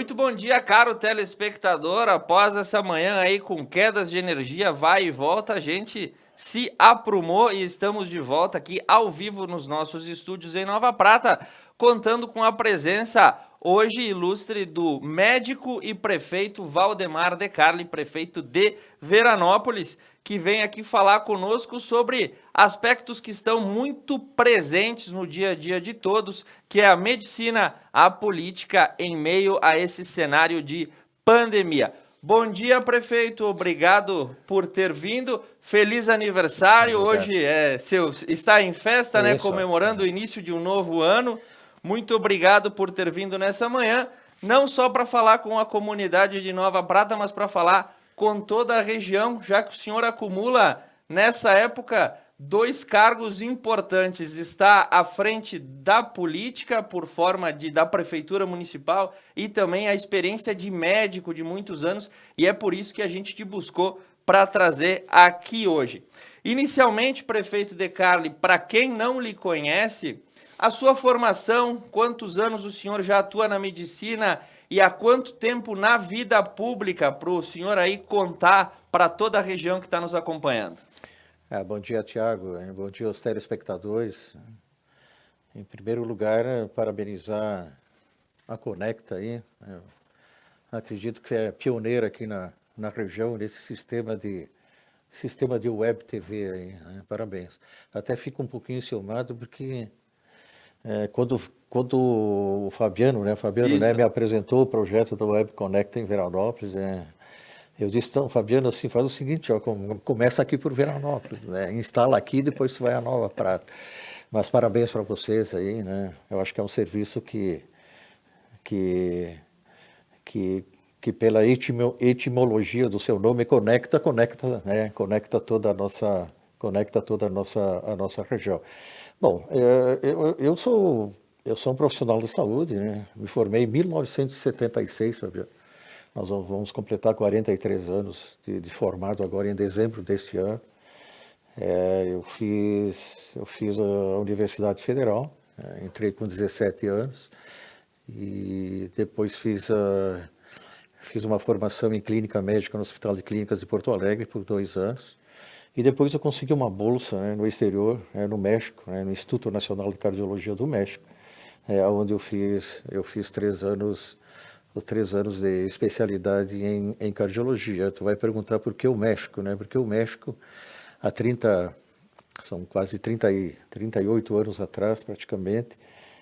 Muito bom dia, caro telespectador. Após essa manhã aí com quedas de energia, vai e volta, a gente se aprumou e estamos de volta aqui ao vivo nos nossos estúdios em Nova Prata, contando com a presença hoje ilustre do médico e prefeito Valdemar De Carli, prefeito de Veranópolis, que vem aqui falar conosco sobre aspectos que estão muito presentes no dia a dia de todos, que é a medicina, a política em meio a esse cenário de pandemia. Bom dia, prefeito. Obrigado por ter vindo. Feliz aniversário. Obrigado. Hoje está em festa, né? Isso. Comemorando o início de um novo ano. Muito obrigado por ter vindo nessa manhã, não só para falar com a comunidade de Nova Prata, mas para falar com toda a região, já que o senhor acumula, nessa época, 2 cargos importantes. Está à frente da política, por forma da prefeitura municipal, e também a experiência de médico de muitos anos, e é por isso que a gente te buscou para trazer aqui hoje. Inicialmente, prefeito De Carli, para quem não lhe conhece, a sua formação, quantos anos o senhor já atua na medicina e há quanto tempo na vida pública, para o senhor aí contar para toda a região que está nos acompanhando? Bom dia, Tiago. Bom dia aos telespectadores. Em primeiro lugar, parabenizar a Conecta aí. Eu acredito que é pioneira aqui na região nesse sistema de web TV aí, né? Parabéns. Até fico um pouquinho enciumado porque quando o Fabiano, né, me apresentou o projeto da Web Conecta em Veranópolis, eu disse, então, Fabiano, assim, faz o seguinte, ó, começa aqui por Veranópolis, né, instala aqui, depois você vai a Nova Prata. Mas parabéns para vocês aí, né, eu acho que é um serviço que pela etimologia do seu nome, conecta toda a nossa região. Bom, eu sou um profissional de saúde, né? Me formei em 1976, Fabiano. Nós vamos completar 43 anos de formado agora em dezembro deste ano. Eu fiz a Universidade Federal, entrei com 17 anos e depois fiz uma formação em clínica médica no Hospital de Clínicas de Porto Alegre por 2 anos. E depois eu consegui uma bolsa, né, no exterior, no México, no Instituto Nacional de Cardiologia do México, onde eu fiz 3 anos, os 3 anos de especialidade em cardiologia. Tu vai perguntar por que o México, né? Porque o México, são quase 38 anos atrás, praticamente,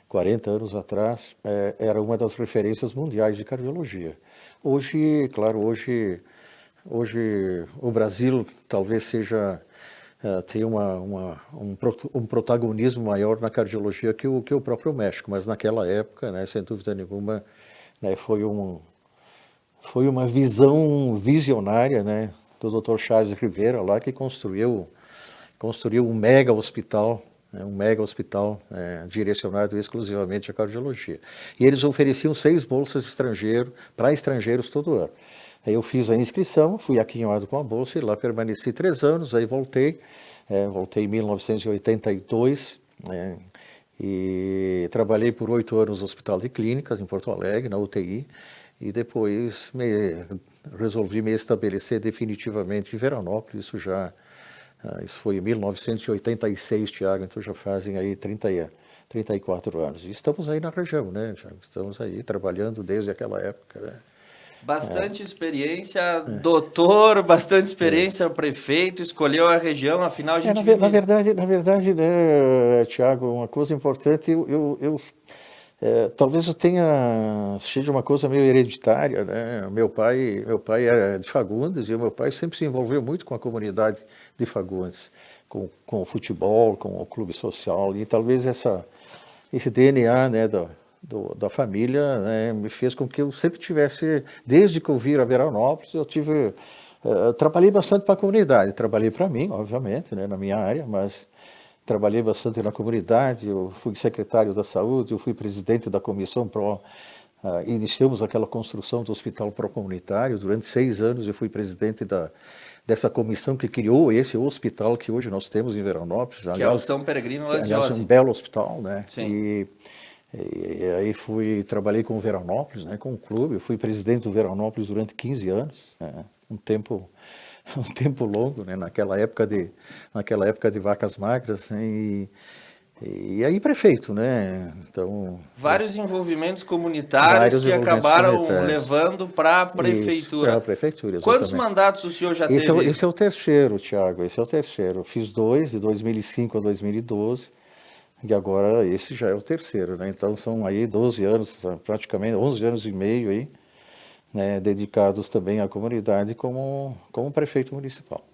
40 anos atrás, era uma das referências mundiais de cardiologia. Hoje, claro, hoje o Brasil talvez tenha um protagonismo maior na cardiologia que o próprio México, mas naquela época, né, sem dúvida nenhuma, né, foi uma visão visionária, né, do Dr. Charles Rivera lá, que construiu um mega hospital, direcionado exclusivamente à cardiologia. E eles ofereciam 6 bolsas para estrangeiros todo ano. Aí eu fiz a inscrição, fui aquinhoado com a bolsa e lá permaneci 3 anos, aí voltei em 1982, e trabalhei por 8 anos no Hospital de Clínicas, em Porto Alegre, na UTI, e depois resolvi me estabelecer definitivamente em Veranópolis, isso foi em 1986, Tiago, então já fazem aí 34 anos. E estamos aí na região, né, Tiago? Estamos aí trabalhando desde aquela época, né? Bastante experiência, doutor, bastante experiência, prefeito, escolheu a região, afinal a gente na verdade, né, Tiago, uma coisa importante, talvez seja uma coisa meio hereditária, né? Meu pai era de Fagundes e o meu pai sempre se envolveu muito com a comunidade de Fagundes, com o futebol, com o clube social, e talvez esse DNA, né, da família, né, me fez com que eu sempre tivesse, desde que eu vim a Veranópolis, eu trabalhei bastante para a comunidade, trabalhei para mim, obviamente, né, na minha área, mas trabalhei bastante na comunidade, eu fui secretário da saúde, eu fui presidente da comissão iniciamos aquela construção do hospital pró-comunitário, durante 6 anos eu fui presidente dessa comissão que criou esse hospital que hoje nós temos em Veranópolis. Que é o São Peregrino Laziose. Aliás, um belo hospital, né? Sim. E aí trabalhei com o Veranópolis, né, com o clube. Eu fui presidente do Veranópolis durante 15 anos, né, um tempo um tempo longo, né, naquela época de vacas magras, né, e aí prefeito, né? Então, Vários envolvimentos comunitários vários que envolvimentos acabaram comunitários. levando para a Isso, para a prefeitura. prefeitura, Quantos exatamente. mandatos o senhor já Esse teve? esse é o terceiro, Tiago, esse é o terceiro. Eu fiz dois, de 2005 a 2012, e agora esse já é o terceiro, né? Então são aí 12 anos, praticamente 11 anos e meio aí, né, dedicados também à comunidade como prefeito municipal.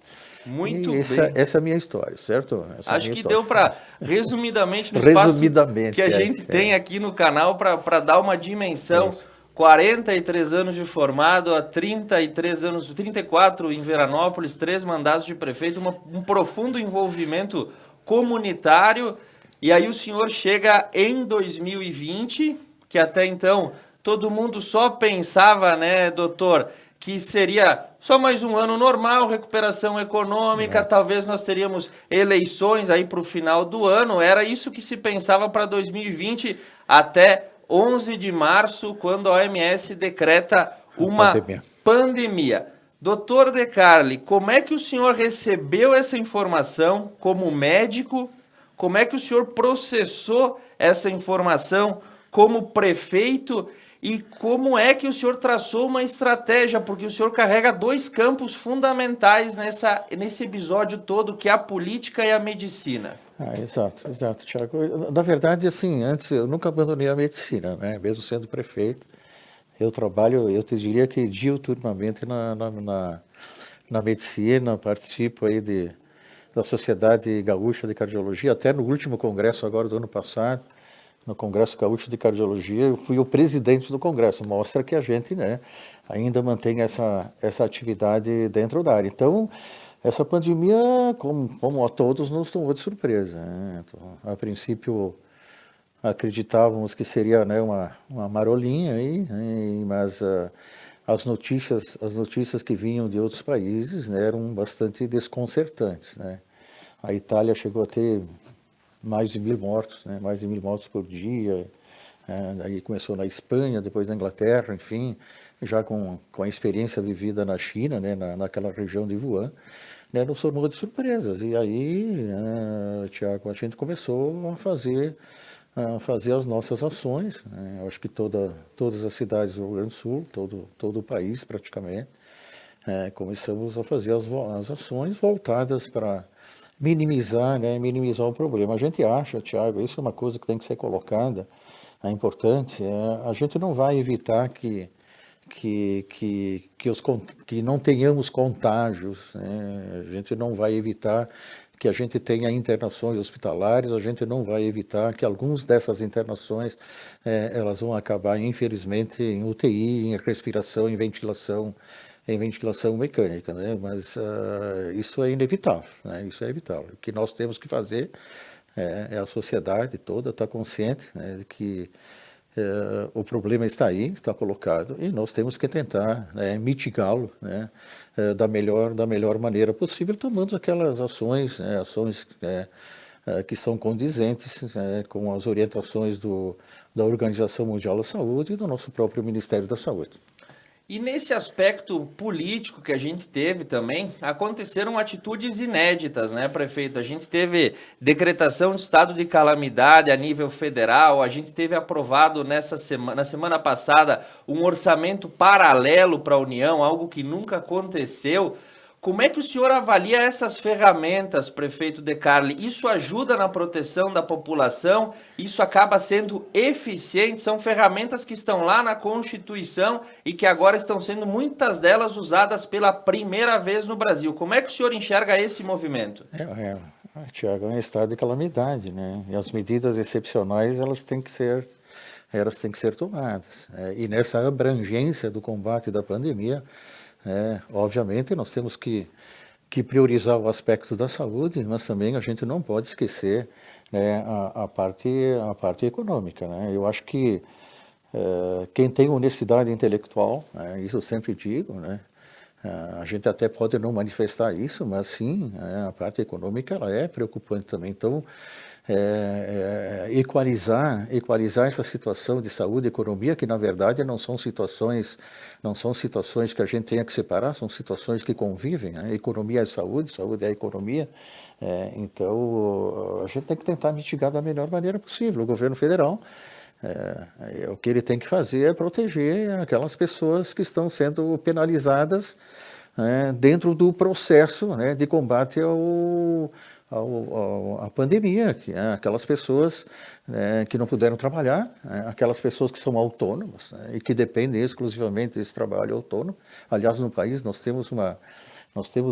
Muito E bem. essa é a minha história, certo? Essa é a Acho minha que história. deu para, resumidamente, no espaço que a Resumidamente, gente tem aqui no canal, para dar uma dimensão. isso. 43 anos de formado, há 33 anos, 34 em Veranópolis, 3 mandatos de prefeito, um profundo envolvimento comunitário. E aí o senhor chega em 2020, que até então todo mundo só pensava, né, doutor, que seria só mais um ano normal, recuperação econômica, talvez nós teríamos eleições aí para o final do ano. Era isso que se pensava para 2020 até 11 de março, quando a OMS decreta A uma pandemia. pandemia. Doutor De Carli, como é que o senhor recebeu essa informação como médico? Como é que o senhor processou essa informação como prefeito? E como é que o senhor traçou uma estratégia? Porque o senhor carrega 2 campos fundamentais nesse episódio todo, que é a política e a medicina. Exato, Tiago. Na verdade, assim, antes eu nunca abandonei a medicina, né? Mesmo sendo prefeito, eu trabalho, eu te diria que diuturnamente na medicina, participo aí da Sociedade Gaúcha de Cardiologia, até no último congresso agora do ano passado, no Congresso Gaúcho de Cardiologia, eu fui o presidente do congresso. Mostra que a gente, né, ainda mantém essa atividade dentro da área. Então, essa pandemia, como a todos, nos tomou de surpresa, né? Então, a princípio, acreditávamos que seria, né, uma marolinha aí, né, mas as notícias que vinham de outros países, né, eram bastante desconcertantes, né? A Itália chegou a ter mais de 1.000 mortos, né? Mais de 1.000 mortos por dia. Aí começou na Espanha, depois na Inglaterra, enfim, já com a experiência vivida na China, né? Naquela região de Wuhan, né? Nos formou de surpresas. E aí, Tiago, a gente começou a fazer as nossas ações, né? Eu acho que todas as cidades do Rio Grande do Sul, todo o país praticamente, começamos a fazer as ações voltadas para minimizar, né, minimizar o problema. A gente acha, Tiago, isso é uma coisa que tem que ser colocada, é importante, a gente não vai evitar que não tenhamos contágios, né? A gente não vai evitar que a gente tenha internações hospitalares, a gente não vai evitar que algumas dessas internações elas vão acabar, infelizmente, em UTI, em respiração, em ventilação mecânica, né? Mas isso é inevitável, né? Isso é inevitável. O que nós temos que fazer a sociedade toda estar consciente, né, de que o problema está aí, está colocado, e nós temos que tentar, né, mitigá-lo, né, da melhor maneira possível, tomando aquelas ações, né, que são condizentes, né, com as orientações da Organização Mundial da Saúde e do nosso próprio Ministério da Saúde. E nesse aspecto político que a gente teve também, aconteceram atitudes inéditas, né, prefeito? A gente teve decretação de estado de calamidade a nível federal, a gente teve aprovado na semana passada um orçamento paralelo para a União, algo que nunca aconteceu. Como é que o senhor avalia essas ferramentas, prefeito De Carli? Isso ajuda na proteção da população? Isso acaba sendo eficiente? São ferramentas que estão lá na Constituição e que agora estão sendo muitas delas usadas pela primeira vez no Brasil. Como é que o senhor enxerga esse movimento? Tiago, é um estado de calamidade, né? E as medidas excepcionais elas têm que ser tomadas. E nessa abrangência do combate da pandemia, obviamente, nós temos que priorizar o aspecto da saúde, mas também a gente não pode esquecer, né, a parte econômica, né? Eu acho que quem tem honestidade intelectual, né, isso eu sempre digo, né, A gente até pode não manifestar isso, mas sim, a parte econômica ela é preocupante também. Então, equalizar essa situação de saúde e economia, que na verdade não são situações que a gente tenha que separar, são situações que convivem, né? Economia é saúde, saúde é economia. Então, a gente tem que tentar mitigar da melhor maneira possível. O governo federal, o que ele tem que fazer é proteger aquelas pessoas que estão sendo penalizadas, dentro do processo, né, de combate à pandemia, que é aquelas pessoas, que não puderam trabalhar, aquelas pessoas que são autônomas, né, e que dependem exclusivamente desse trabalho autônomo. Aliás, no país nós temos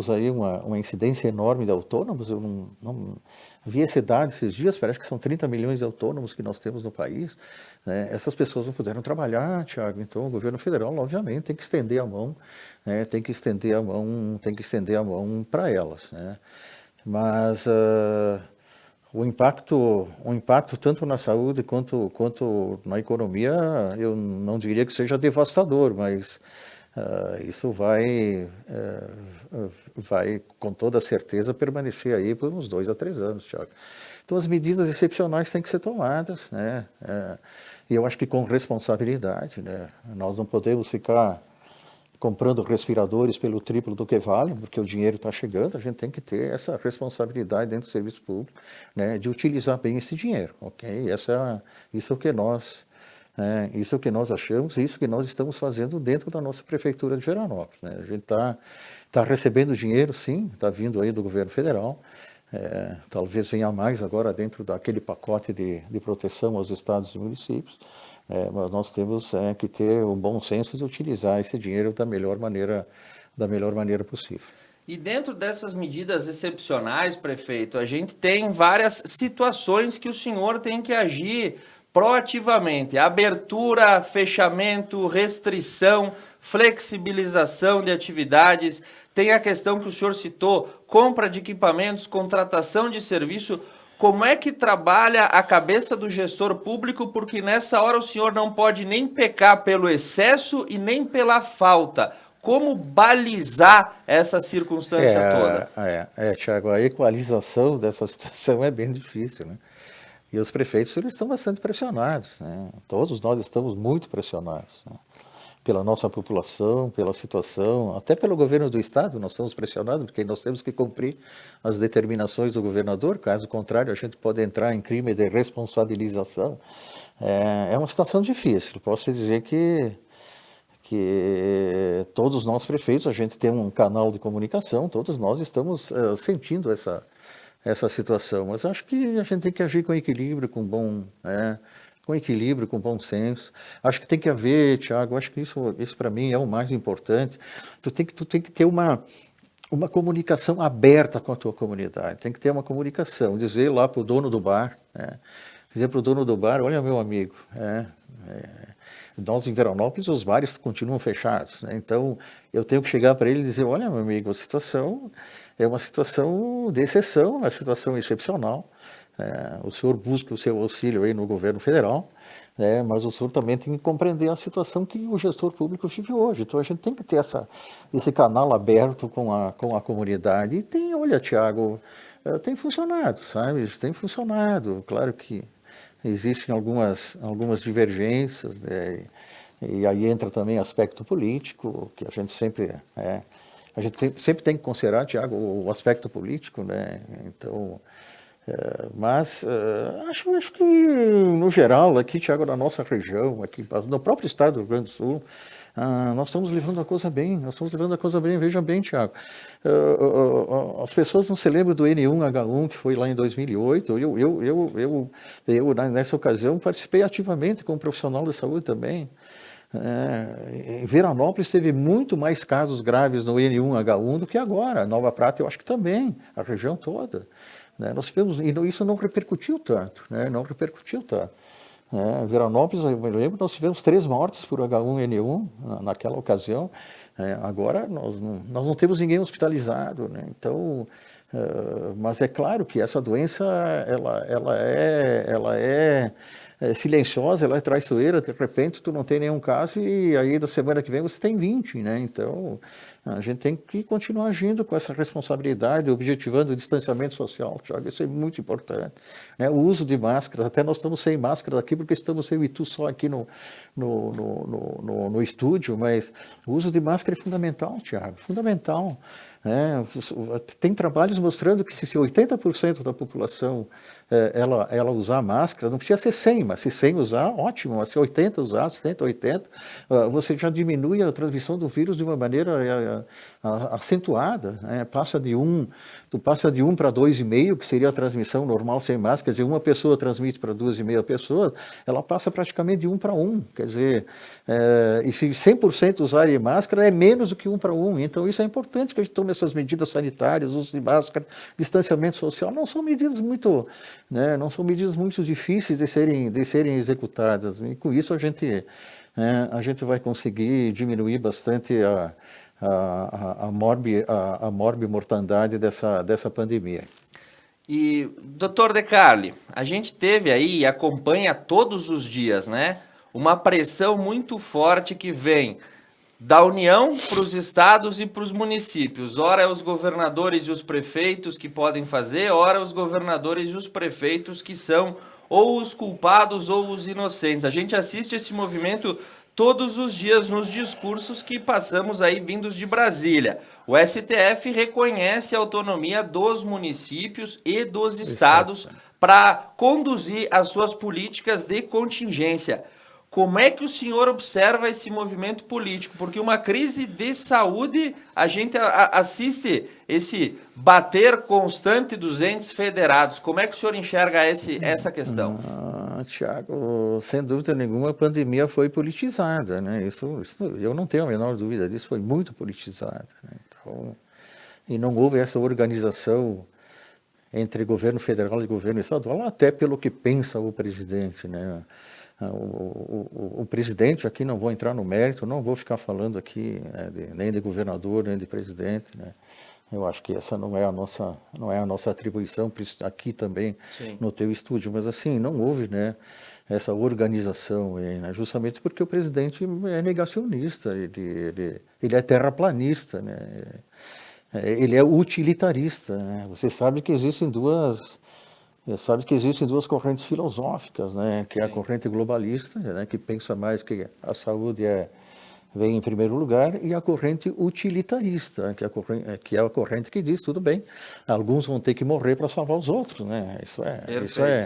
aí uma incidência enorme de autônomos. Eu não vi esse dado esses dias, parece que são 30 milhões de autônomos que nós temos no país, né? Essas pessoas não puderam trabalhar, Thiago, então o governo federal, obviamente, tem que estender a mão, né? Tem que estender a mão para elas, né? Mas o impacto tanto na saúde quanto na economia, eu não diria que seja devastador, mas isso vai com toda certeza permanecer aí por uns 2 a 3 anos, Thiago. Então as medidas excepcionais têm que ser tomadas, né? E eu acho que com responsabilidade, né? Nós não podemos ficar comprando respiradores pelo triplo do que valem, porque o dinheiro está chegando. A gente tem que ter essa responsabilidade dentro do serviço público, né, de utilizar bem esse dinheiro, ok? Isso é o que nós achamos, isso que nós estamos fazendo dentro da nossa prefeitura de Veranópolis, né? A gente está recebendo dinheiro, sim, está vindo aí do governo federal. Talvez venha mais agora dentro daquele pacote de proteção aos estados e municípios. Mas nós temos que ter o bom senso de utilizar esse dinheiro da melhor maneira possível. E dentro dessas medidas excepcionais, prefeito, a gente tem várias situações que o senhor tem que agir proativamente. Abertura, fechamento, restrição, flexibilização de atividades. Tem a questão que o senhor citou, compra de equipamentos, contratação de serviço. Como é que trabalha a cabeça do gestor público? Porque nessa hora o senhor não pode nem pecar pelo excesso e nem pela falta. Como balizar essa circunstância toda? Thiago, a equalização dessa situação é bem difícil, né? E os prefeitos, eles estão bastante pressionados, né? Todos nós estamos muito pressionados, né? Pela nossa população, pela situação, até pelo governo do estado, nós estamos pressionados, porque nós temos que cumprir as determinações do governador. Caso contrário, a gente pode entrar em crime de responsabilização. É uma situação difícil. Posso dizer que todos nós prefeitos, a gente tem um canal de comunicação, todos nós estamos sentindo essa situação, mas acho que a gente tem que agir com equilíbrio, com bom senso. Acho que tem que haver, Thiago, acho que isso para mim é o mais importante. Tu tem que ter uma comunicação aberta com a tua comunidade, tem que ter uma comunicação, dizer lá para o dono do bar, dizer para o dono do bar, olha, meu amigo, nós em Veranópolis os bares continuam fechados, né? Então eu tenho que chegar para ele e dizer, olha, meu amigo, a situação é uma situação de exceção, uma situação excepcional. O senhor busca o seu auxílio aí no governo federal, mas o senhor também tem que compreender a situação que o gestor público vive hoje. Então a gente tem que ter esse canal aberto com a comunidade. E olha, Thiago, tem funcionado, sabe? Tem funcionado. Claro que existem algumas divergências, né? E aí entra também aspecto político, que a gente sempre tem que considerar, Thiago, o aspecto político, né? Então, mas acho que, no geral, aqui, Thiago, na nossa região, aqui no próprio estado do Rio Grande do Sul, nós estamos levando a coisa bem, veja bem, Thiago. As pessoas não se lembram do N1H1, que foi lá em 2008, eu nessa ocasião, participei ativamente como profissional de saúde também. Em Veranópolis teve muito mais casos graves no N1H1 do que agora. Nova Prata, eu acho que também, a região toda. Nós tivemos, e isso não repercutiu tanto, né? Veranópolis, eu me lembro, nós tivemos 3 mortes por H1N1 naquela ocasião. Agora nós não temos ninguém hospitalizado, né? Então, mas é claro que essa doença ela é silenciosa, ela é traiçoeira, de repente tu não tem nenhum caso e aí da semana que vem você tem 20, né? Então a gente tem que continuar agindo com essa responsabilidade, objetivando o distanciamento social, Thiago, isso é muito importante. Né? O uso de máscaras, até nós estamos sem máscara aqui porque estamos eu e tu só aqui no estúdio, mas o uso de máscara é fundamental, Thiago, fundamental. Tem trabalhos mostrando que se 80% da população ela usar máscara, não precisa ser 100, mas se 100 usar, ótimo, mas se 80 usar, 70, 80, você já diminui a transmissão do vírus de uma maneira acentuada, né? Tu passa de 1 para 2,5, que seria a transmissão normal sem máscara, quer dizer, uma pessoa transmite para 2,5 pessoas, ela passa praticamente de 1 para 1, quer dizer, e se 100% usarem máscara, é menos do que 1 para 1, então isso é importante que a gente tome essas medidas sanitárias, uso de máscara, distanciamento social, não são medidas muito, né, não são medidas muito difíceis de serem executadas, e com isso a gente vai conseguir diminuir bastante a morbimortandade dessa pandemia. E, doutor De Carli, a gente teve aí e acompanha todos os dias, né, uma pressão muito forte que vem da União para os estados e para os municípios. Ora é os governadores e os prefeitos que podem fazer, ora os governadores e os prefeitos que são ou os culpados ou os inocentes. A gente assiste esse movimento todos os dias nos discursos que passamos aí vindos de Brasília. O STF reconhece a autonomia dos municípios e dos estados para conduzir as suas políticas de contingência. Como é que o senhor observa esse movimento político? Porque uma crise de saúde, a gente assiste esse bater constante dos entes federados. Como é que o senhor enxerga essa questão? Tiago, sem dúvida nenhuma, a pandemia foi politizada, né? Isso eu não tenho a menor dúvida disso, foi muito politizada, né? Então, e não houve essa organização entre governo federal e governo estadual, até pelo que pensa o presidente, né? O presidente, aqui não vou entrar no mérito, não vou ficar falando aqui nem de governador, nem de presidente, né? Eu acho que essa não é a nossa atribuição aqui também. Sim. No teu estúdio, mas assim, não houve, né, essa organização, né, justamente porque o presidente é negacionista, ele é terraplanista, né? Ele é utilitarista, né? Você sabe que existem duas correntes filosóficas, né? Que é a corrente globalista, né? Que pensa mais que a saúde vem em primeiro lugar, e a corrente utilitarista, que é a corrente que diz, tudo bem, alguns vão ter que morrer para salvar os outros, né?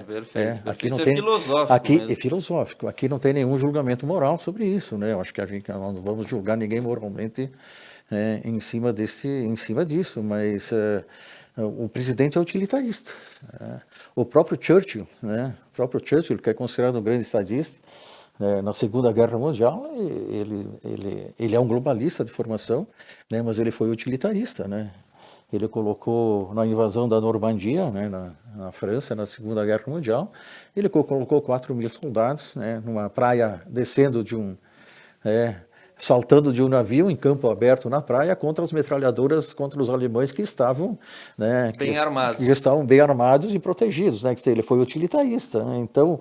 Perfeito. Aqui não isso tem, é filosófico aqui mesmo. é filosófico, aqui não tem nenhum julgamento moral sobre isso, né? Eu acho que nós não vamos julgar ninguém moralmente em cima disso, mas o presidente é utilitarista. O próprio Churchill, né? O próprio Churchill, que é considerado um grande estadista, na Segunda Guerra Mundial, ele é um globalista de formação, né? Mas ele foi utilitarista, né? Ele colocou na invasão da Normandia, né? Na França, na Segunda Guerra Mundial, ele colocou 4.000 soldados, né? Numa praia, saltando de um navio em campo aberto na praia contra as metralhadoras, contra os alemães que estavam, né, bem armados e protegidos, né? Ele foi utilitarista, né? Então,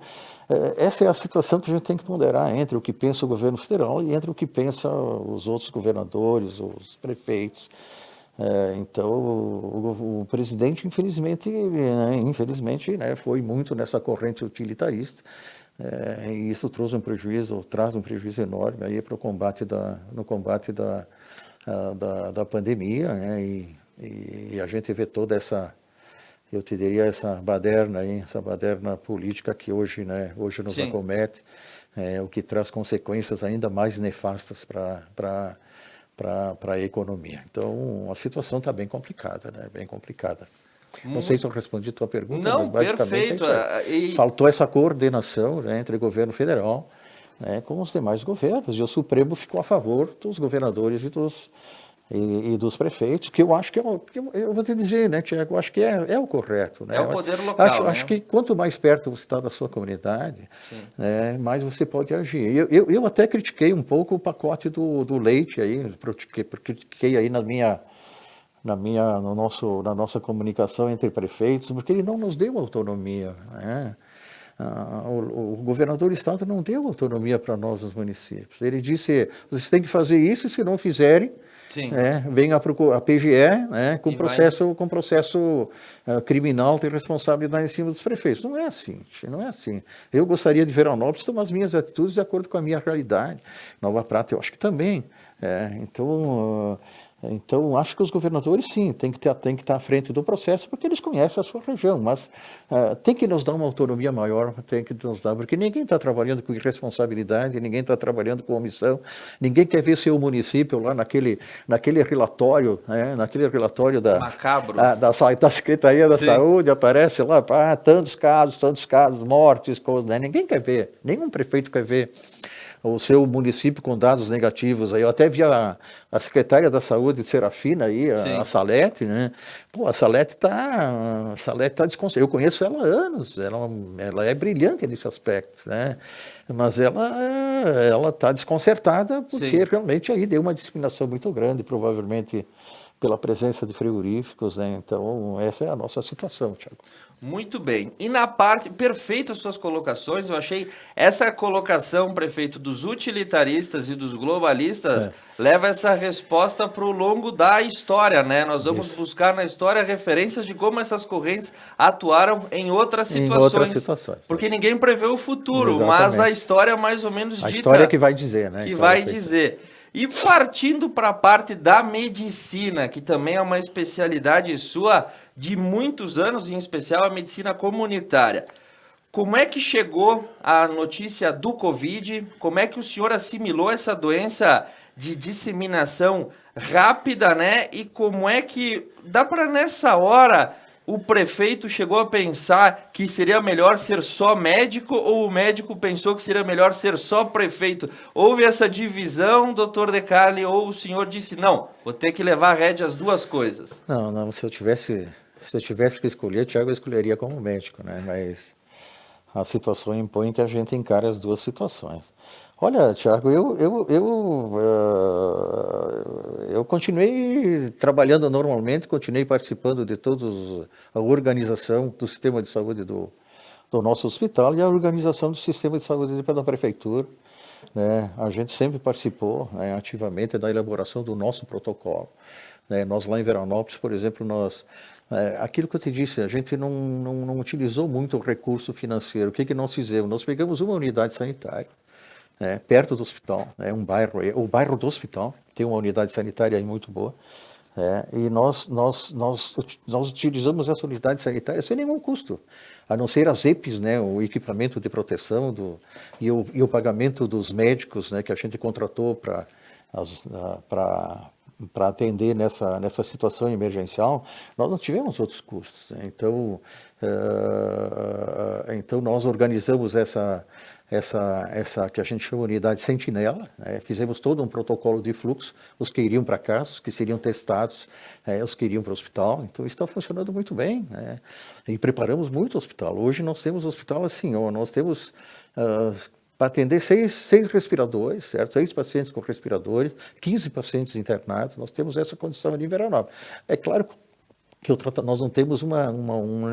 essa é a situação que a gente tem que ponderar entre o que pensa o governo federal e entre o que pensa os outros governadores, os prefeitos. Então, o presidente, infelizmente, né, foi muito nessa corrente utilitarista. E isso traz um prejuízo enorme aí para no combate da pandemia, né? E a gente vê toda essa, eu te diria, essa baderna política que hoje nos acomete, o que traz consequências ainda mais nefastas para a economia. Então, a situação está bem complicada, né? Bem complicada. Não sei se eu respondi a tua pergunta, não, mas basicamente perfeito. é isso aí. Faltou essa coordenação, né, entre o governo federal, né, com os demais governos, e o Supremo ficou a favor dos governadores e dos prefeitos, que eu acho que eu vou te dizer, né, Tiago, eu acho que é o correto. Né? É o poder local, acho que quanto mais perto você está da sua comunidade, né, mais você pode agir. Eu até critiquei um pouco o pacote do leite aí, critiquei aí na nossa comunicação entre prefeitos, porque ele não nos deu autonomia, né? o governador do estado não deu autonomia para nós, os municípios. Ele disse, vocês têm que fazer isso, e se não fizerem, vem a PGE, com processo criminal de responsabilidade em cima dos prefeitos. Não é assim, não é assim. Eu gostaria de Veranópolis tomar as minhas atitudes de acordo com a minha realidade. Nova Prata, eu acho que também. Então, acho que os governadores, sim, têm que estar à frente do processo, porque eles conhecem a sua região, mas tem que nos dar uma autonomia maior, tem que nos dar, porque ninguém está trabalhando com irresponsabilidade, ninguém está trabalhando com omissão, ninguém quer ver seu município lá naquele relatório, Macabro. Da Secretaria da Saúde, aparece lá, tantos casos, mortes, coisas, né? Ninguém quer ver, nenhum prefeito quer ver o seu município com dados negativos. Aí eu até vi a secretária da Saúde de Serafina aí, a Salete, né? Pô, a Salete tá desconcertada. Eu conheço ela há anos, ela é brilhante nesse aspecto, né? Mas ela está desconcertada porque realmente aí deu uma discriminação muito grande, provavelmente pela presença de frigoríficos, né? Então, essa é a nossa situação, Thiago. Muito bem. E na parte, perfeitas suas colocações, eu achei essa colocação, prefeito, dos utilitaristas e dos globalistas, leva essa resposta para o longo da história, né? Nós vamos buscar na história referências de como essas correntes atuaram em outras situações. Porque ninguém prevê o futuro, mas a história mais ou menos dita. A história que vai dizer, né? Que vai dizer. E partindo para a parte da medicina, que também é uma especialidade sua de muitos anos, em especial a medicina comunitária. Como é que chegou a notícia do Covid? Como é que o senhor assimilou essa doença de disseminação rápida, né? E como é que dá para nessa hora o prefeito chegou a pensar que seria melhor ser só médico ou o médico pensou que seria melhor ser só prefeito? Houve essa divisão, doutor De Carli, ou o senhor disse, não, vou ter que levar a rédea as duas coisas? Não, se eu tivesse que escolher, Thiago, eu escolheria como médico, né? Mas a situação impõe que a gente encare as duas situações. Olha, Thiago, eu continuei trabalhando normalmente, continuei participando de toda a organização do sistema de saúde do nosso hospital e a organização do sistema de saúde da prefeitura, né? A gente sempre participou, né, ativamente da elaboração do nosso protocolo, né? Nós lá em Veranópolis, por exemplo, aquilo que eu te disse, a gente não utilizou muito o recurso financeiro. O que nós fizemos? Nós pegamos uma unidade sanitária, perto do hospital, o bairro do hospital tem uma unidade sanitária aí muito boa, e nós utilizamos essa unidade sanitária sem nenhum custo, a não ser as EPIs, né, o equipamento de proteção e o pagamento dos médicos, né, que a gente contratou para atender nessa situação emergencial. Nós não tivemos outros custos, né? Então nós organizamos essa que a gente chama de unidade sentinela, né? Fizemos todo um protocolo de fluxo, os que iriam para casa, os que seriam testados, os que iriam para o hospital. Então isso está funcionando muito bem, né? E preparamos muito o hospital. Hoje nós temos hospital assim, nós temos para atender seis respiradores, certo? 6 pacientes com respiradores, 15 pacientes internados. Nós temos essa condição ali em Veranópolis. É claro que nós não temos uma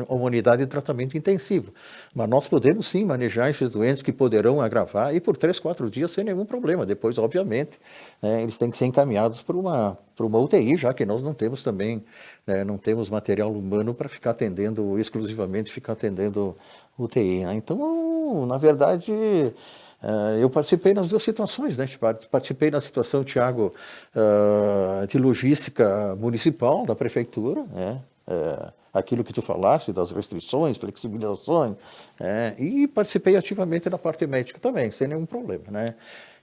unidade de tratamento intensivo, mas nós podemos sim manejar esses doentes que poderão agravar e por 3, 4 dias sem nenhum problema. Depois, obviamente, eles têm que ser encaminhados para uma UTI, já que nós não temos também, não temos material humano para ficar atendendo, exclusivamente ficar atendendo UTI, né? Então, na verdade, eu participei nas duas situações, né? Participei na situação, Thiago, de logística municipal da prefeitura, né? Aquilo que tu falaste, das restrições, flexibilizações, e participei ativamente da parte médica também, sem nenhum problema, né?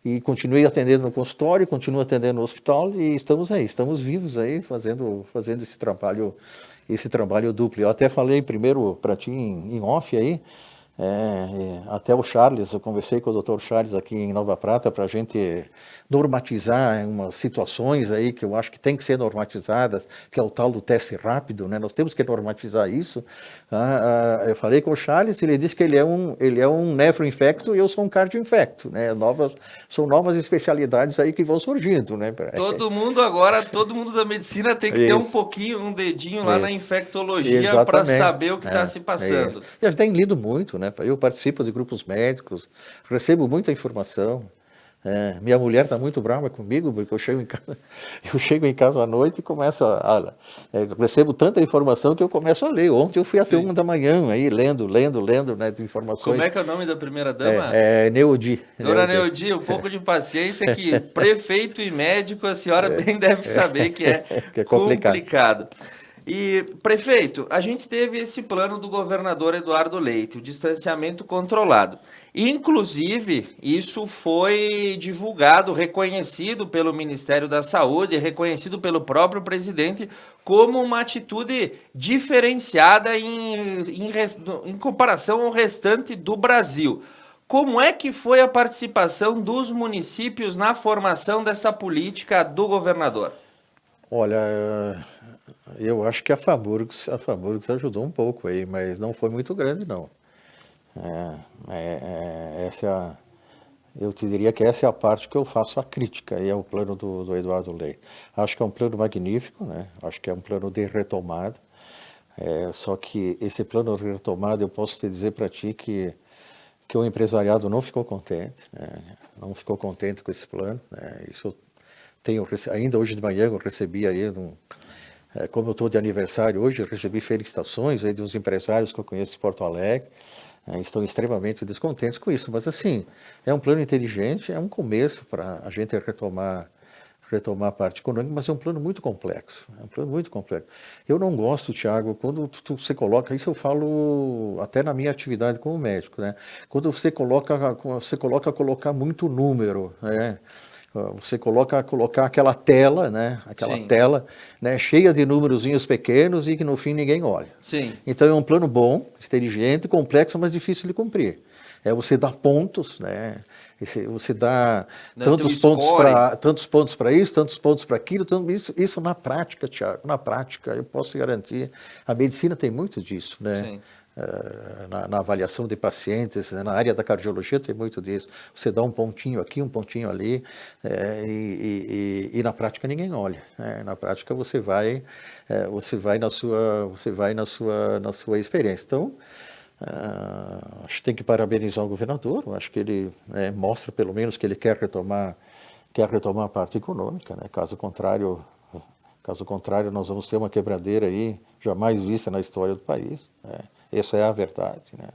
E continuei atendendo no consultório, continuo atendendo no hospital e estamos vivos aí, fazendo esse trabalho duplo. Eu até falei primeiro para ti em off aí, até o Charles, eu conversei com o Dr. Charles aqui em Nova Prata para a gente normatizar umas situações aí que eu acho que tem que ser normatizadas, que é o tal do teste rápido, né? Nós temos que normatizar isso. Eu falei com o Charles, ele disse que ele é um nefroinfecto e eu sou um cardioinfecto, né? São novas especialidades aí que vão surgindo, né? Todo mundo da medicina tem que ter um dedinho lá na infectologia para saber o que está se passando. E a gente tem lido muito, né? né? Eu participo de grupos médicos, recebo muita informação. Minha mulher está muito brava comigo, porque eu chego em casa à noite e começo recebo tanta informação que eu começo a ler. Ontem eu fui até 1 da manhã aí, lendo, né, de informações. Como é que é o nome da primeira dama? Neudi. Dona Neudi, um pouco de paciência que prefeito e médico a senhora bem deve saber que é, que é complicado. E, prefeito, a gente teve esse plano do governador Eduardo Leite, o distanciamento controlado. Inclusive, isso foi divulgado, reconhecido pelo Ministério da Saúde, reconhecido pelo próprio presidente como uma atitude diferenciada em comparação ao restante do Brasil. Como é que foi a participação dos municípios na formação dessa política do governador? Olha, eu acho que a FAMURGS ajudou um pouco aí, mas não foi muito grande, não. Eu te diria que essa é a parte que eu faço a crítica, e é o plano do Eduardo Leite. Acho que é um plano magnífico, né? Acho que é um plano de retomada, só que esse plano de retomada, eu posso te dizer para ti que o empresariado não ficou contente, né? Não ficou contente com esse plano, né? Isso ainda hoje de manhã eu recebi aí, como eu estou de aniversário hoje, eu recebi felicitações aí dos empresários que eu conheço de Porto Alegre, estão extremamente descontentes com isso, mas assim, é um plano inteligente, é um começo para a gente retomar a parte econômica, mas é um plano muito complexo, Eu não gosto, Thiago, quando você coloca, isso eu falo até na minha atividade como médico, né? Quando você colocar muito número, né? Você colocar aquela tela, né? Sim. Tela, né? Cheia de númerozinhos pequenos e que no fim ninguém olha. Sim. Então é um plano bom, inteligente, complexo, mas difícil de cumprir. Você dá pontos, né? Você dá tantos pontos para isso, tantos pontos para aquilo, isso na prática, Thiago, eu posso te garantir, a medicina tem muito disso, né? Sim. Na avaliação de pacientes, né? Na área da cardiologia tem muito disso. Você dá um pontinho aqui, um pontinho ali, e na prática ninguém olha, né? Na prática você vai na sua experiência. Então, acho que tem que parabenizar o governador. Acho que ele mostra pelo menos que ele quer retomar a parte econômica, né? Caso contrário, nós vamos ter uma quebradeira aí jamais vista na história do país, né? Essa é a verdade, né?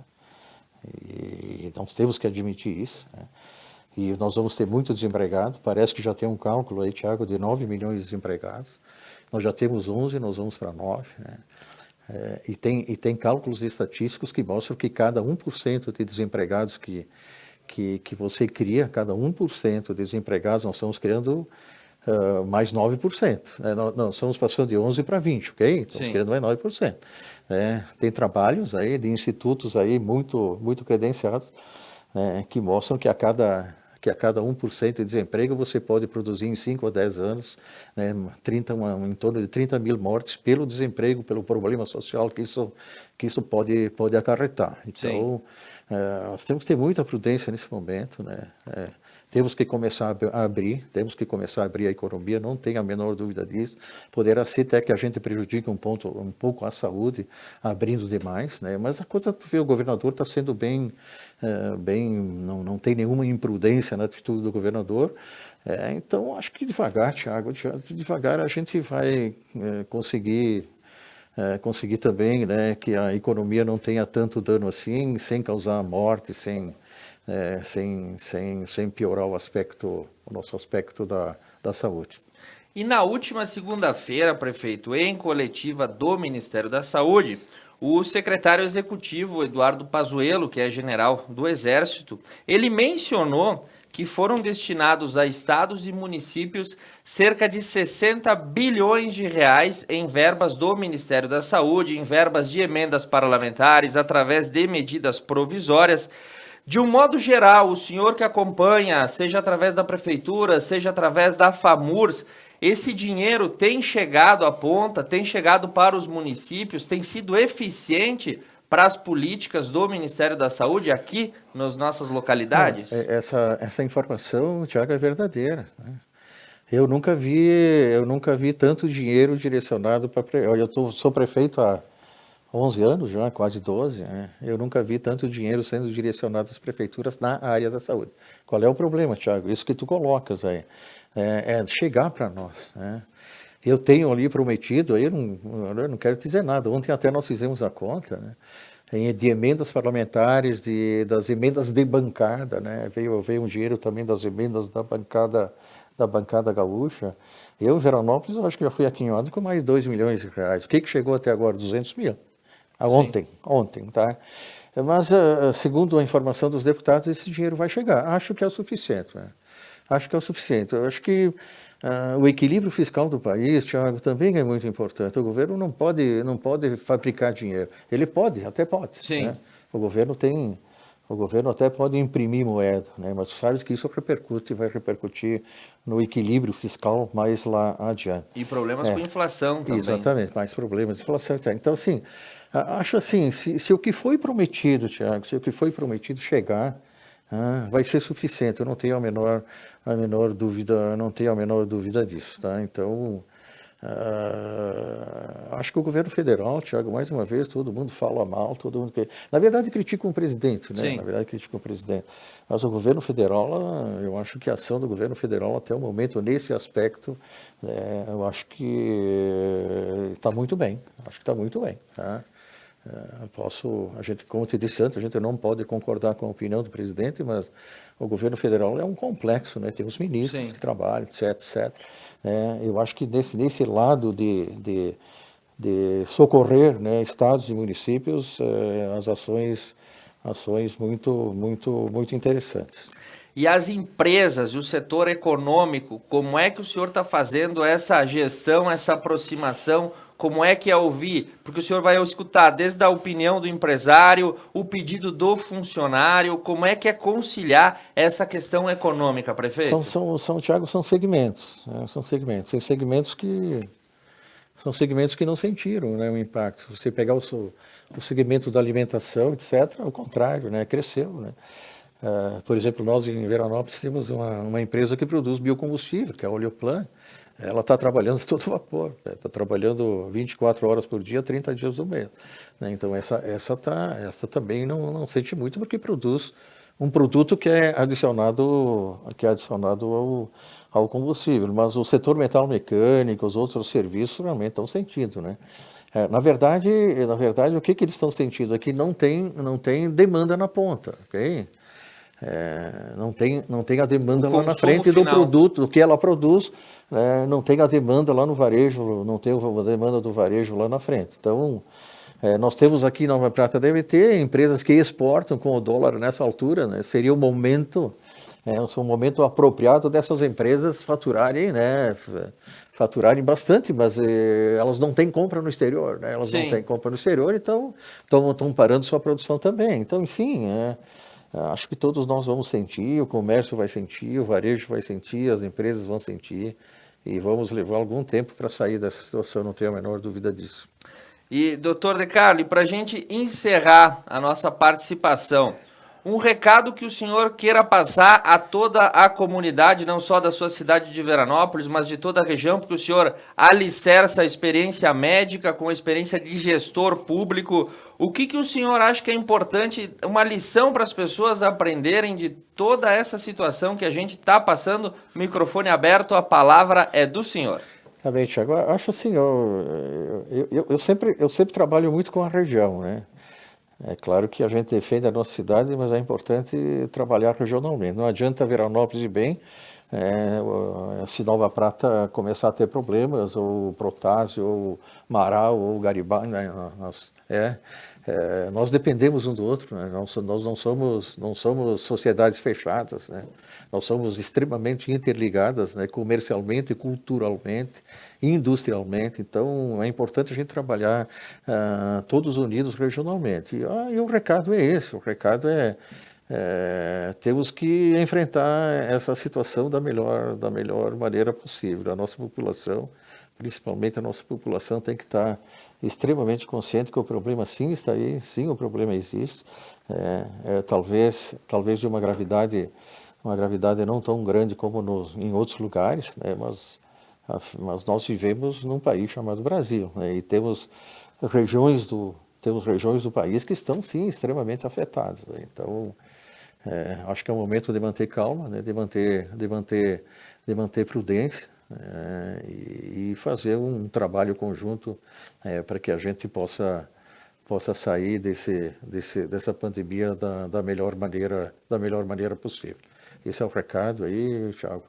E nós temos que admitir isso, né? E nós vamos ter muitos desempregados. Parece que já tem um cálculo aí, Thiago, de 9 milhões de desempregados. Nós já temos 11, nós vamos para 9, né? E tem cálculos estatísticos que mostram que cada 1% de desempregados que você cria, cada 1% de desempregados, nós estamos criando mais 9%. Né? Nós estamos passando de 11 para 20, ok? Estamos criando mais 9%. Tem trabalhos aí de institutos aí muito, muito credenciados, né, que mostram que a cada 1% de desemprego você pode produzir em 5 ou 10 anos, né, em torno de 30 mil mortes pelo desemprego, pelo problema social que isso pode acarretar. Então, nós temos que ter muita prudência nesse momento, né? Temos que começar a abrir a economia, não tenho a menor dúvida disso. Poderá ser até que a gente prejudique um pouco a saúde, abrindo demais, né? Mas a coisa, tu vê, o governador está sendo bem, não tem nenhuma imprudência na atitude do governador. Então, acho que devagar, Thiago, devagar a gente vai conseguir também, né, que a economia não tenha tanto dano assim, sem causar morte, sem piorar o nosso aspecto da saúde. E na última segunda-feira, prefeito, em coletiva do Ministério da Saúde, o secretário executivo Eduardo Pazuello, que é general do Exército, ele mencionou que foram destinados a estados e municípios cerca de 60 bilhões de reais em verbas do Ministério da Saúde, em verbas de emendas parlamentares, através de medidas provisórias. De um modo geral, o senhor que acompanha, seja através da prefeitura, seja através da FAMURS, esse dinheiro tem chegado à ponta, tem chegado para os municípios, tem sido eficiente para as políticas do Ministério da Saúde aqui nas nossas localidades? Essa informação, Thiago, é verdadeira, né? Eu nunca vi tanto dinheiro direcionado para... Olha, eu sou prefeito há 11 anos já, quase 12, né? Eu nunca vi tanto dinheiro sendo direcionado às prefeituras na área da saúde. Qual é o problema, Thiago? Isso que tu colocas aí, é chegar para nós, né? Eu tenho ali prometido, aí eu não quero dizer nada, ontem até nós fizemos a conta, né? De emendas parlamentares, das emendas de bancada, né? Veio um dinheiro também das emendas da bancada gaúcha. Eu, em Veranópolis, eu acho que já fui aquinhoado com mais de 2 milhões de reais. O que chegou até agora? 200 mil. Ontem, tá? Mas, segundo a informação dos deputados, esse dinheiro vai chegar. Acho que é o suficiente, né? Acho que é o suficiente. Eu acho que o equilíbrio fiscal do país, Thiago, também é muito importante. O governo não pode fabricar dinheiro. Ele até pode. Sim. Né? O governo até pode imprimir moeda, né? Mas tu sabes que isso vai repercutir no equilíbrio fiscal mais lá adiante. E problemas com inflação também. Exatamente, mais problemas de inflação. Então, assim, acho assim, se o que foi prometido, Thiago, se o que foi prometido chegar, vai ser suficiente. Eu não tenho a menor dúvida disso, tá? Então, acho que o governo federal, Thiago, mais uma vez, todo mundo fala mal, todo mundo na verdade critica o presidente, né? Sim. Na verdade critica o presidente. Mas o governo federal, eu acho que a ação do governo federal até o momento nesse aspecto, eu acho que está muito bem. Acho que está muito bem, tá? Como eu te disse antes, a gente não pode concordar com a opinião do presidente, mas o governo federal é um complexo, né? Tem os ministros Sim. que trabalham, etc. Eu acho que nesse lado de socorrer, né, estados e municípios, as ações muito interessantes. E as empresas e o setor econômico, como é que o senhor está fazendo essa gestão, essa aproximação? Como é que é ouvir? Porque o senhor vai escutar desde a opinião do empresário, o pedido do funcionário, como é que é conciliar essa questão econômica, prefeito? Thiago, são segmentos, né? Tem segmentos que não sentiram, né, o impacto. Você pegar o segmento da alimentação, etc., ao contrário, né, cresceu, né? Por exemplo, nós em Veranópolis temos uma empresa que produz biocombustível, que é a Oleoplan. Ela está trabalhando todo vapor, está trabalhando 24 horas por dia, 30 dias do mês, né? Então essa também não sente muito, porque produz um produto que é adicionado ao combustível. Mas o setor metal mecânico, os outros serviços realmente estão sentindo, né? Na verdade, o que eles estão sentindo é que não tem demanda na ponta, ok? Não tem a demanda lá na frente do produto, do que ela produz, não tem a demanda lá no varejo, não tem a demanda do varejo lá na frente. Então, nós temos aqui na Nova Prata, deve ter empresas que exportam com o dólar nessa altura, né? Seria o momento apropriado dessas empresas faturarem, né? Faturarem bastante, mas elas não têm compra no exterior, né? Elas não têm compra no exterior, então estão parando sua produção também. Então, enfim, acho que todos nós vamos sentir, o comércio vai sentir, o varejo vai sentir, as empresas vão sentir, e vamos levar algum tempo para sair dessa situação, não tenho a menor dúvida disso. E, doutor De Carli, para a gente encerrar a nossa participação, um recado que o senhor queira passar a toda a comunidade, não só da sua cidade de Veranópolis, mas de toda a região, porque o senhor alicerça a experiência médica com a experiência de gestor público. O que o senhor acha que é importante, uma lição para as pessoas aprenderem de toda essa situação que a gente está passando? Microfone aberto, a palavra é do senhor. Tá bem, Thiago. Eu acho assim, eu sempre trabalho muito com a região, né? É claro que a gente defende a nossa cidade, mas é importante trabalhar regionalmente. Não adianta Veranópolis ir bem, se Nova Prata começar a ter problemas, ou Protásio, ou Marau, ou Garibaldi, né? Nós dependemos um do outro, né? Nós não somos sociedades fechadas, né? Nós somos extremamente interligadas, né? Comercialmente, culturalmente, industrialmente. Então, é importante a gente trabalhar todos unidos regionalmente. E o recado é esse, temos que enfrentar essa situação da melhor maneira possível. A nossa população, principalmente a nossa população, tem que estar extremamente consciente que o problema sim está aí, sim, o problema existe, talvez de uma gravidade não tão grande como em outros lugares, né, mas nós vivemos num país chamado Brasil, né, e temos regiões temos regiões do país que estão, sim, extremamente afetadas. Então, acho que é o momento de manter calma, né, de manter prudência, e fazer um trabalho conjunto para que a gente possa sair dessa pandemia da melhor maneira possível. Esse é o recado aí, Thiago.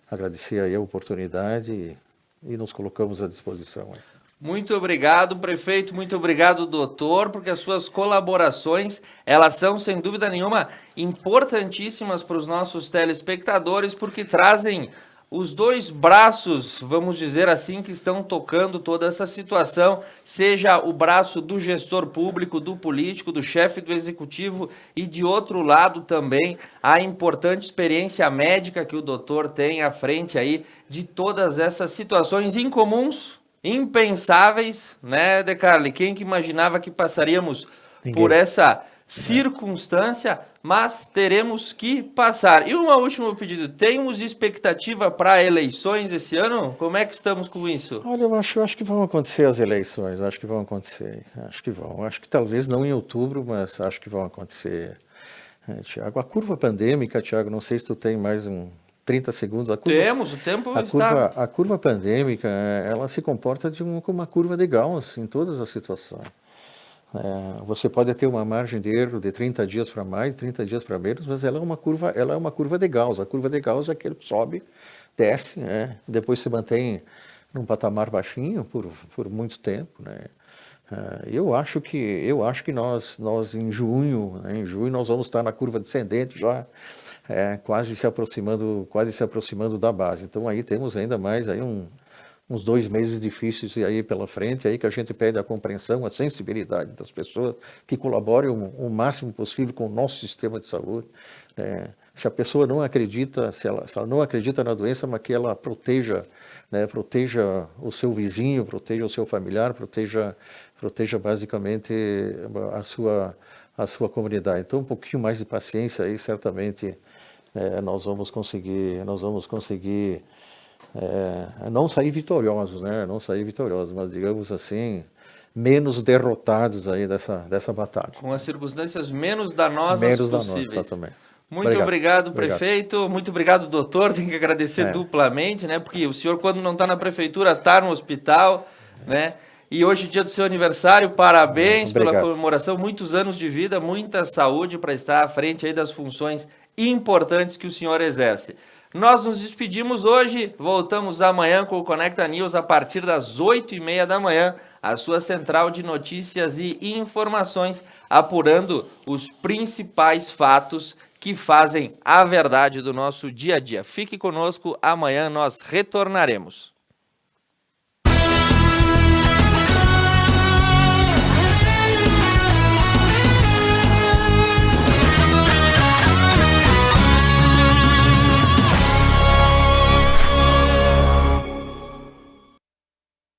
Agradecer aí a oportunidade e nos colocamos à disposição. Muito obrigado, prefeito, muito obrigado, doutor, porque as suas colaborações, elas são, sem dúvida nenhuma, importantíssimas para os nossos telespectadores, porque trazem os dois braços, vamos dizer assim, que estão tocando toda essa situação, seja o braço do gestor público, do político, do chefe do executivo e, de outro lado, também a importante experiência médica que o doutor tem à frente aí de todas essas situações incomuns, impensáveis, né, De Carli? Quem que imaginava que passaríamos por essa circunstância, mas teremos que passar. E um último pedido, temos expectativa para eleições esse ano? Como é que estamos com isso? Olha, eu acho que vão acontecer as eleições, acho que vão acontecer, acho que talvez não em outubro, mas acho que vão acontecer. Tiago, a curva pandêmica, Tiago, não sei se tu tem mais 30 segundos. Temos, o tempo está... A curva pandêmica, ela se comporta como uma curva de Gauss em todas as situações. Você pode ter uma margem de erro de 30 dias para mais, 30 dias para menos, mas ela é uma curva de Gauss. A curva de Gauss é aquele que sobe, desce, né? Depois se mantém num patamar baixinho por muito tempo, né? Eu acho que nós em junho, nós vamos estar na curva descendente já, quase se aproximando da base. Então aí temos ainda mais aí uns 2 meses difíceis aí pela frente, aí que a gente pede a compreensão, a sensibilidade das pessoas, que colaborem o máximo possível com o nosso sistema de saúde. Se a pessoa não acredita, se ela não acredita na doença, mas que ela proteja o seu vizinho, proteja o seu familiar, proteja basicamente a sua comunidade. Então, um pouquinho mais de paciência aí, certamente nós vamos conseguir não sair vitoriosos, né? Não sair vitoriosos, mas digamos assim, menos derrotados aí dessa batalha. Com as circunstâncias menos danosas possíveis. Exatamente. Muito obrigado, prefeito. Muito obrigado, doutor. Tenho que agradecer duplamente, né? Porque o senhor, quando não está na prefeitura, está no hospital, né? E hoje, dia do seu aniversário, parabéns pela comemoração. Muitos anos de vida, muita saúde para estar à frente aí das funções importantes que o senhor exerce. Nós nos despedimos hoje, voltamos amanhã com o Conecta News a partir das 8h30 da manhã, a sua central de notícias e informações, apurando os principais fatos que fazem a verdade do nosso dia a dia. Fique conosco, amanhã nós retornaremos.